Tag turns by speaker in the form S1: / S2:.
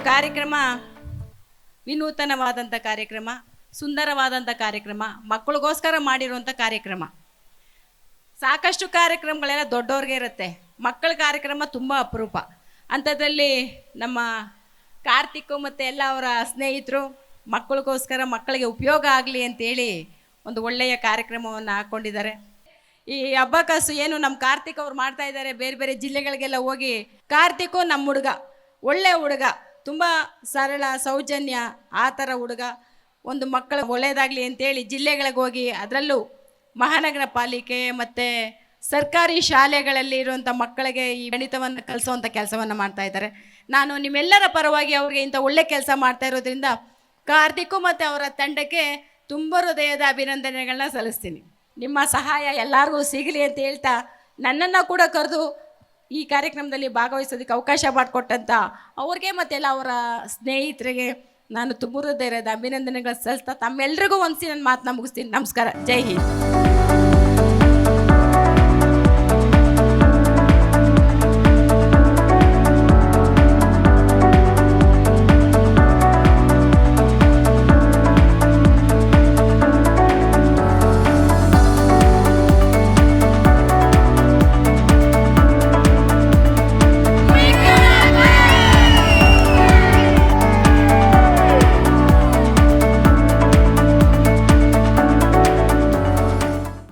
S1: ಕಾರ್ಯಕ್ರಮ ವಿನೂತನವಾದಂಥ ಕಾರ್ಯಕ್ರಮ, ಸುಂದರವಾದಂಥ ಕಾರ್ಯಕ್ರಮ, ಮಕ್ಕಳಿಗೋಸ್ಕರ ಮಾಡಿರುವಂಥ ಕಾರ್ಯಕ್ರಮ. ಸಾಕಷ್ಟು ಕಾರ್ಯಕ್ರಮಗಳೆಲ್ಲ ದೊಡ್ಡವ್ರಿಗೆ ಇರುತ್ತೆ, ಮಕ್ಕಳ ಕಾರ್ಯಕ್ರಮ ತುಂಬ ಅಪರೂಪ. ಅಂಥದ್ರಲ್ಲಿ ನಮ್ಮ ಕಾರ್ತಿಕ್ ಮತ್ತು ಎಲ್ಲ ಅವರ ಸ್ನೇಹಿತರು ಮಕ್ಕಳಿಗೋಸ್ಕರ, ಮಕ್ಕಳಿಗೆ ಉಪಯೋಗ ಆಗಲಿ ಅಂತೇಳಿ ಒಂದು ಒಳ್ಳೆಯ ಕಾರ್ಯಕ್ರಮವನ್ನು ಹಾಕ್ಕೊಂಡಿದ್ದಾರೆ. ಈ ಅಬ್ಬಕಾಸು ಏನು ನಮ್ಮ ಕಾರ್ತಿಕ್ ಅವ್ರು ಮಾಡ್ತಾ ಇದ್ದಾರೆ, ಬೇರೆ ಬೇರೆ ಜಿಲ್ಲೆಗಳಿಗೆಲ್ಲ ಹೋಗಿ. ಕಾರ್ತಿಕು ನಮ್ಮ ಹುಡುಗ, ಒಳ್ಳೆಯ ಹುಡುಗ, ತುಂಬ ಸರಳ ಸೌಜನ್ಯ, ಆ ಥರ ಹುಡುಗ. ಒಂದು ಮಕ್ಕಳು ಒಳ್ಳೆಯದಾಗಲಿ ಅಂತೇಳಿ ಜಿಲ್ಲೆಗಳಿಗೆ ಹೋಗಿ, ಅದರಲ್ಲೂ ಮಹಾನಗರ ಪಾಲಿಕೆ ಮತ್ತು ಸರ್ಕಾರಿ ಶಾಲೆಗಳಲ್ಲಿ ಇರುವಂಥ ಮಕ್ಕಳಿಗೆ ಈ ಗಣಿತವನ್ನು ಕಲಿಸೋವಂಥ ಕೆಲಸವನ್ನು ಮಾಡ್ತಾ ಇದ್ದಾರೆ. ನಾನು ನಿಮ್ಮೆಲ್ಲರ ಪರವಾಗಿ ಅವ್ರಿಗೆ ಇಂಥ ಒಳ್ಳೆ ಕೆಲಸ ಮಾಡ್ತಾ ಇರೋದ್ರಿಂದ ಕಾರ್ತಿಕು ಮತ್ತು ಅವರ ತಂಡಕ್ಕೆ ತುಂಬ ಹೃದಯದ ಅಭಿನಂದನೆಗಳನ್ನ ಸಲ್ಲಿಸ್ತೀನಿ. ನಿಮ್ಮ ಸಹಾಯ ಎಲ್ಲರಿಗೂ ಸಿಗಲಿ ಅಂತ ಹೇಳ್ತಾ, ನನ್ನನ್ನು ಕೂಡ ಕರೆದು ಈ ಕಾರ್ಯಕ್ರಮದಲ್ಲಿ ಭಾಗವಹಿಸೋದಕ್ಕೆ ಅವಕಾಶ ಮಾಡಿಕೊಟ್ಟಂಥ ಅವ್ರಿಗೆ ಮತ್ತೆಲ್ಲ ಅವರ ಸ್ನೇಹಿತರಿಗೆ ನಾನು ತುಂಬ ಹೃದಯದ ಅಭಿನಂದನೆಗಳು ಸಲ್ಲಿಸ್ತಾ ತಮ್ಮೆಲ್ಲರಿಗೂ ಒಂದ್ಸಿ ನನ್ನ ಮಾತನ್ನ ಮುಗಿಸ್ತೀನಿ. ನಮಸ್ಕಾರ, ಜೈ ಹಿಂದ್.